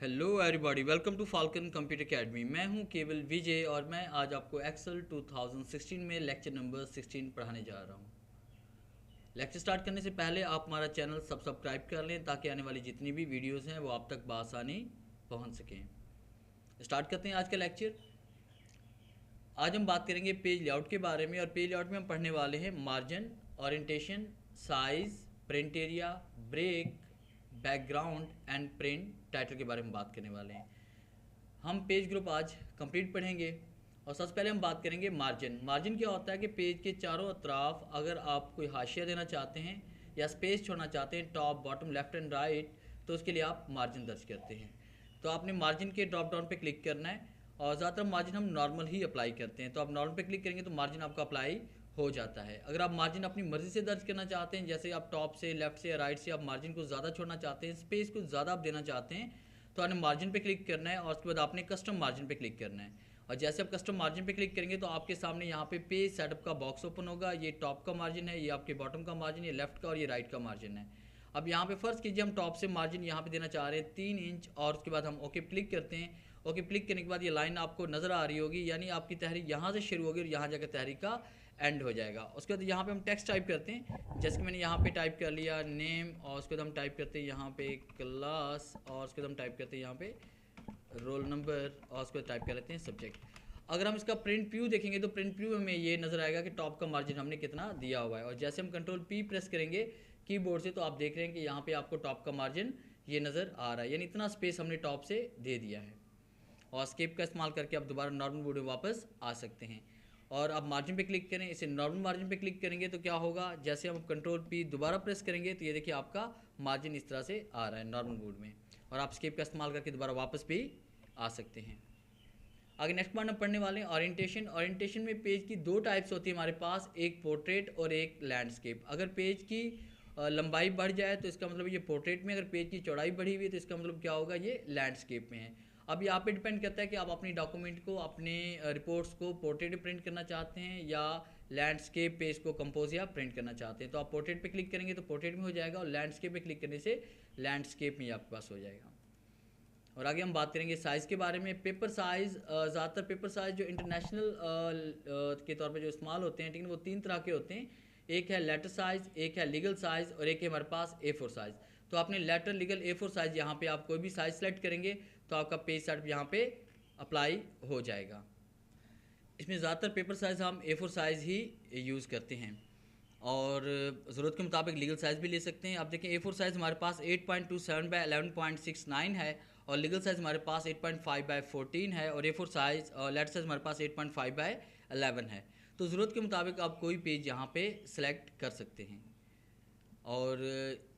Hello everybody, welcome to Falcon Computer Academy. मैं हूं केवल विजय और मैं आज आपको एक्सेल 2016 में लेक्चर नंबर 16 पढ़ाने जा रहा हूं। लेक्चर स्टार्ट करने से पहले आप हमारा चैनल सब्सक्राइब कर लें ताकि आने वाली जितनी भी वीडियोस हैं वो आप तक बआसानी पहुंच सकें। स्टार्ट करते हैं आज का लेक्चर। आज हम बात करेंगे पेज लेआउट के बारे में और पेज लेआउट में हम पढ़ने वाले हैं margin, orientation, size, print area, break, background and print title के बारे में बात करने वाले हैं। हम पेज ग्रुप आज कंप्लीट पढ़ेंगे और सबसे पहले हम बात करेंगे मार्जिन। मार्जिन क्या होता है कि पेज के चारों अतराफ अगर आप कोई हाशिया देना चाहते हैं या स्पेस छोड़ना चाहते हैं, top, bottom, left and right, तो उसके लिए आप मार्जिन दर्ज करते हैं। तो आपने मार्जिन के ड्रॉप डाउन पे क्लिक करना है और ज़्यादातर मार्जिन हम नॉर्मल ही अप्लाई करते हैं। तो आप नॉर्मल पे क्लिक करेंगे तो मार्जिन आपका अप्लाई हो जाता है। अगर आप मार्जिन अपनी मर्ज़ी से दर्ज करना चाहते हैं, जैसे आप टॉप से, लेफ्ट से या राइट से आप मार्जिन को ज़्यादा छोड़ना चाहते हैं, स्पेस को ज़्यादा आप देना चाहते हैं, तो आपने मार्जिन पे क्लिक करना है और उसके बाद आपने कस्टम मार्जिन पे क्लिक करना है। और जैसे आप कस्टम मार्जिन पे क्लिक करेंगे तो आपके सामने यहाँ पे पेज सेटअप का बॉक्स ओपन होगा। ये टॉप का मार्जिन है, ये आपके बॉटम का मार्जिन, ये लेफ्ट का और ये राइट का मार्जिन है। अब यहाँ पे फ़र्ज़ कीजिए हम टॉप से मार्जिन यहाँ पे देना चाह रहे हैं 3 इंच और उसके बाद हम ओके क्लिक करते हैं। ओके क्लिक करने के बाद ये लाइन आपको नज़र आ रही होगी, यानी आपकी तहरीक यहाँ से शुरू होगी और यहाँ जाकर तहरीक का एंड हो जाएगा। उसके बाद यहाँ पे हम टेक्स्ट टाइप करते हैं, जैसे कि मैंने यहाँ पे टाइप कर लिया नेम और उसके बाद हम टाइप करते हैं यहाँ पे क्लास और उसके बाद हम टाइप करते हैं यहाँ पे रोल नंबर और उसके बाद टाइप कर लेते हैं सब्जेक्ट। अगर हम इसका प्रिंट व्यू देखेंगे तो प्रिंट व्यू में ये नज़र आएगा कि टॉप का मार्जिन हमने कितना दिया हुआ है। और जैसे हम कंट्रोल पी प्रेस करेंगे कीबोर्ड से तो आप देख रहे हैं कि यहाँ पे आपको टॉप का मार्जिन ये नज़र आ रहा है, यानी इतना स्पेस हमने टॉप से दे दिया है। और स्केप का इस्तेमाल करके आप दोबारा नॉर्मल व्यू में वापस आ सकते हैं। और आप मार्जिन पे क्लिक करें, इसे नॉर्मल मार्जिन पे क्लिक करेंगे तो क्या होगा, जैसे हम कंट्रोल पी दोबारा प्रेस करेंगे तो ये देखिए आपका मार्जिन इस तरह से आ रहा है नॉर्मल मोड में। और आप स्केप का इस्तेमाल करके दोबारा वापस भी आ सकते हैं। आगे नेक्स्ट पार्ट हम पढ़ने वाले हैं ओरिएंटेशन। ओरिएंटेशन में पेज की दो टाइप्स होती है हमारे पास, एक पोर्ट्रेट और एक लैंडस्केप। अगर पेज की लंबाई बढ़ जाए तो इसका मतलब ये पोर्ट्रेट में, अगर पेज की चौड़ाई बढ़ी हुई है तो इसका मतलब क्या होगा, ये लैंडस्केप में है। अब यहाँ पे डिपेंड करता है कि आप अपनी डॉक्यूमेंट को, अपने रिपोर्ट्स को पोर्ट्रेट में प्रिंट करना चाहते हैं या लैंडस्केप पेज को कंपोज या प्रिंट करना चाहते हैं। तो आप पोर्ट्रेट पे क्लिक करेंगे तो पोर्ट्रेट में हो जाएगा और लैंडस्केप पे क्लिक करने से लैंडस्केप में आपके पास हो जाएगा। और आगे हम बात करेंगे साइज़ के बारे में। पेपर साइज़, ज़्यादातर पेपर साइज़ जो इंटरनेशनल के तौर पे जो इस्तेमाल होते हैं, ठीक है, वो 3 तरह के होते हैं। एक है लेटर साइज़, एक है लीगल साइज़ और एक है हमारे पास A4 साइज़। तो आपने लेटर, लीगल, A4 साइज़ यहाँ पे आप कोई भी साइज़ सेलेक्ट करेंगे तो आपका पेज सेटअप यहाँ पे अप्लाई हो जाएगा। इसमें ज़्यादातर पेपर साइज़ हम A4 साइज़ ही यूज़ करते हैं और ज़रूरत के मुताबिक लीगल साइज़ भी ले सकते हैं। आप देखें A4 साइज़ हमारे पास 8.27 बाय 11.69 है और लीगल साइज़ हमारे पास 8.5 बाय 14 है और A4 साइज़ और लेटर साइज़ हमारे पास 8.5 बाय 11 है। तो ज़रूरत के मुताबिक आप कोई पेज यहाँ पे सिलेक्ट कर सकते हैं। और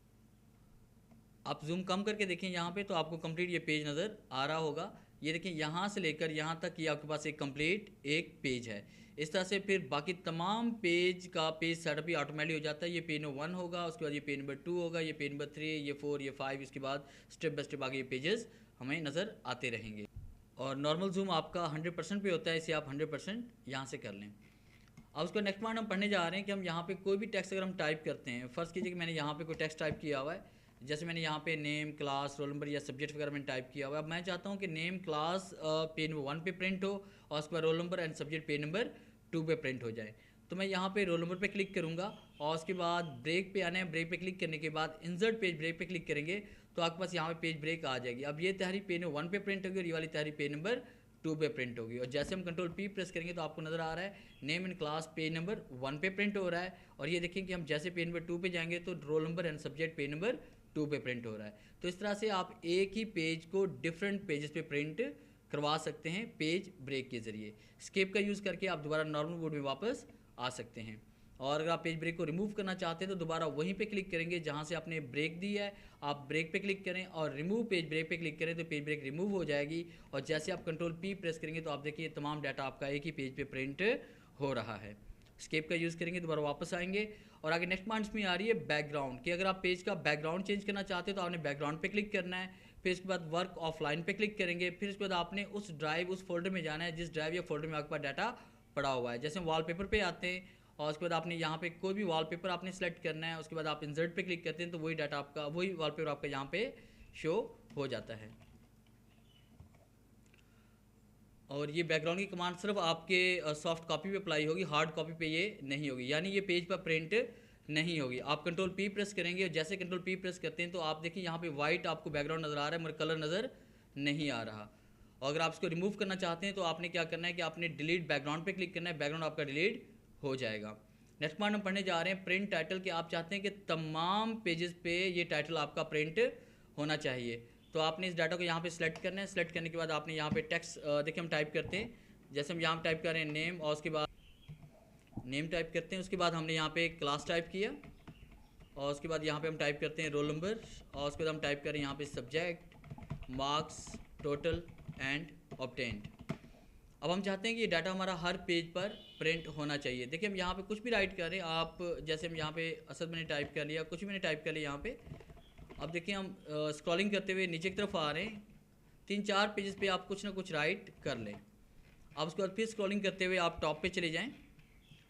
आप जूम कम करके देखें यहाँ पे तो आपको कंप्लीट ये पेज नज़र आ रहा होगा। ये देखें यहाँ से लेकर यहाँ तक ये आपके पास एक कंप्लीट एक पेज है। इस तरह से फिर बाकी तमाम पेज का पेज सेटअप भी ऑटोमेटिक हो जाता है। ये पेज नंबर 1 होगा, उसके बाद ये पेज नंबर 2 होगा, ये पेज नंबर 3, ये 4, ये 5, इसके बाद स्टेप बाय स्टेप आगे ये पेजेस हमें नज़र आते रहेंगे। और नॉर्मल जूम आपका 100% पे होता है, इसे आप 100% यहाँ से कर लें। अब उसका नेक्स्ट पॉइंट हम पढ़ने जा रहे हैं कि हम यहाँ पे कोई भी टेक्स्ट अगर हम टाइप करते हैं, फ़र्ज़ कीजिए कि मैंने यहाँ पे कोई टेक्स्ट टाइप किया हुआ है, जैसे मैंने यहाँ पे नेम, क्लास, रोल नंबर या सब्जेक्ट वगैरह मैंने टाइप किया हुआ है। अब मैं चाहता हूँ कि नेम, क्लास पेज नंबर 1 पे प्रिंट हो और उसके बाद roll number and subject page number 2 पे प्रिंट हो जाए। तो मैं यहाँ पे रोल नंबर पे क्लिक करूँगा और उसके बाद ब्रेक पे आना है। ब्रेक पे क्लिक करने के बाद इंसर्ट पेज ब्रेक पे क्लिक करेंगे तो आपके पास यहाँ पे पेज ब्रेक आ जाएगी। अब ये तहरीर पेज नंबर 1 पे प्रिंट होगी और ये वाली तहरीर पेज नंबर 2 पे प्रिंट होगी। और जैसे हम कंट्रोल पी प्रेस करेंगे तो आपको नज़र आ रहा है name and class page number 1 पे प्रिंट हो रहा है। और ये देखें कि हम जैसे पेज नंबर 2 पे जाएंगे तो roll number and subject page number 2 पे प्रिंट हो रहा है। तो इस तरह से आप एक ही पेज को डिफरेंट पेजेस पे प्रिंट करवा सकते हैं पेज ब्रेक के ज़रिए। स्केप का यूज़ करके आप दोबारा नॉर्मल मोड में वापस आ सकते हैं। और अगर आप पेज ब्रेक को रिमूव करना चाहते हैं तो दोबारा वहीं पे क्लिक करेंगे जहां से आपने ब्रेक दी है, आप ब्रेक पे क्लिक करें और रिमूव पेज ब्रेक पे क्लिक करें तो पेज ब्रेक रिमूव हो जाएगी। और जैसे आप कंट्रोल पी प्रेस करेंगे तो आप देखिए तमाम डाटा आपका एक ही पेज पे प्रिंट हो रहा है। स्केप का यूज़ करेंगे दोबारा वापस आएंगे। और आगे नेक्स्ट पॉइंट्स में आ रही है बैकग्राउंड, कि अगर आप पेज का बैकग्राउंड चेंज करना चाहते हैं तो आपने बैकग्राउंड पे क्लिक करना है, फिर इसके बाद वर्क ऑफलाइन पे क्लिक करेंगे, फिर इसके बाद आपने उस ड्राइव, उस फोल्डर में जाना है जिस ड्राइव या फोल्डर में आपके पास डाटा पड़ा हुआ है। जैसे वॉलपेपर पे आते हैं और उसके बाद आपने यहाँ पे कोई भी वॉलपेपर आपने सेलेक्ट करना है, उसके बाद आप इंसर्ट पे क्लिक करते हैं तो वही डाटा आपका, वही वॉलपेपर आपका यहाँ पे शो हो जाता है। और ये बैकग्राउंड की कमांड सिर्फ आपके सॉफ्ट कॉपी पे अप्लाई होगी, हार्ड कॉपी पे ये नहीं होगी, यानी ये पेज पर प्रिंट नहीं होगी। आप कंट्रोल पी प्रेस करेंगे और जैसे कंट्रोल पी प्रेस करते हैं तो आप देखिए यहाँ पे वाइट आपको बैकग्राउंड नज़र आ रहा है मगर कलर नज़र नहीं आ रहा। और अगर आप इसको रिमूव करना चाहते हैं तो आपने क्या करना है कि आपने डिलीट बैकग्राउंड पे क्लिक करना है, बैकग्राउंड आपका डिलीट हो जाएगा। नेक्स्ट पॉइंट हम पढ़ने जा रहे हैं प्रिंट टाइटल के। आप चाहते हैं कि तमाम पेजेस पे ये टाइटल आपका प्रिंट होना चाहिए, तो आपने इस डाटा को यहाँ पे सिलेक्ट करना है। सिलेक्ट करने के बाद आपने यहाँ पे टेक्स्ट देखिए हम टाइप करते हैं, जैसे हम यहाँ टाइप कर रहे हैं नेम, और उसके बाद नेम टाइप करते हैं। उसके बाद हमने यहाँ पे क्लास टाइप किया और उसके बाद यहाँ पे हम टाइप करते हैं रोल नंबर, और उसके बाद हम टाइप करें यहाँ पे subject, marks, total and obtained. अब हम चाहते हैं कि ये डाटा हमारा हर पेज पर प्रिंट होना चाहिए। देखिए हम यहाँ पे कुछ भी राइट कर रहे हैं, आप जैसे हम यहाँ पे असद मैंने टाइप कर लिया, कुछ भी मैंने टाइप कर लिया यहाँ पे। अब देखिए हम स्क्रॉलिंग करते हुए नीचे की तरफ आ रहे हैं, 3-4 पेजेस पे आप कुछ ना कुछ राइट कर लें। अब उसके बाद फिर स्क्रॉलिंग करते हुए आप टॉप पे चले जाएं,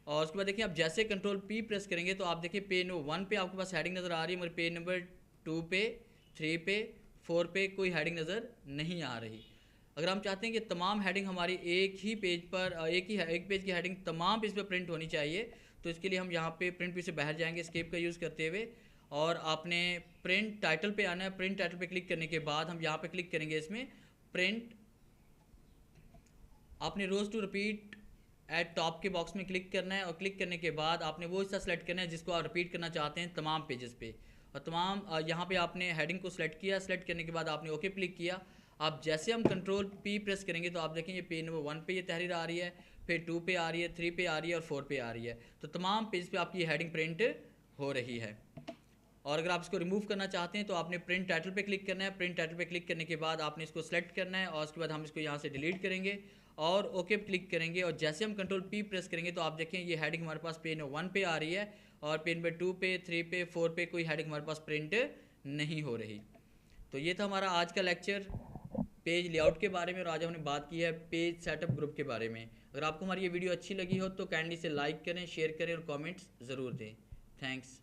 और उसके बाद देखिए आप जैसे कंट्रोल पी प्रेस करेंगे तो आप देखिए पेज नंबर 1 पे आपके पास हेडिंग नज़र आ रही है, मगर पेज नंबर 2 पे, 3 पे, 4 पे कोई हेडिंग नज़र नहीं आ रही। अगर हम चाहते हैं कि तमाम हेडिंग हमारी एक ही पेज पर एक पेज की हेडिंग तमाम पेज पर प्रिंट होनी चाहिए, तो इसके लिए हम यहाँ पे प्रिंट व्यू से बाहर जाएंगे एस्केप का यूज़ करते हुए, और आपने प्रिंट टाइटल पे आना है। प्रिंट टाइटल पे क्लिक करने के बाद हम यहाँ पे क्लिक करेंगे इसमें प्रिंट, आपने रोज टू रिपीट एट टॉप के बॉक्स में क्लिक करना है, और क्लिक करने के बाद आपने वो हिस्सा सेलेक्ट करना है जिसको आप रिपीट करना चाहते हैं तमाम पेजेस पे, और तमाम यहाँ पे आपने हेडिंग को सिलेक्ट किया। सिलेक्ट करने के बाद आपने ओके क्लिक किया। आप जैसे हम कंट्रोल पी प्रेस करेंगे तो आप देखेंगे पेज नंबर 1 पे ये तहरीर आ रही है, फिर 2 पे आ रही है, 3 पे आ रही है और 4 पे आ रही है, तो तमाम पेज पे आपकी हेडिंग प्रिंट हो रही है। और अगर आप इसको रिमूव करना चाहते हैं तो आपने प्रिंट टाइटल पे क्लिक करना है। प्रिंट टाइटल पे क्लिक करने के बाद आपने इसको सेलेक्ट करना है, और उसके बाद हम इसको यहाँ से डिलीट करेंगे और ओके पे क्लिक करेंगे। और जैसे हम कंट्रोल पी प्रेस करेंगे तो आप देखें ये हेडिंग हमारे पास पेज नंबर 1 पे आ रही है, और पेज नंबर 2 पे, 3 पे, 4 पे कोई हेडिंग हमारे पास प्रिंट नहीं हो रही। तो ये था हमारा आज का लेक्चर पेज लेआउट के बारे में, और आज हमने बात की है पेज सेटअप ग्रुप के बारे में। अगर आपको हमारी ये वीडियो अच्छी लगी हो तो काइंडली से लाइक करें, शेयर करें और कमेंट्स ज़रूर दें। थैंक्स।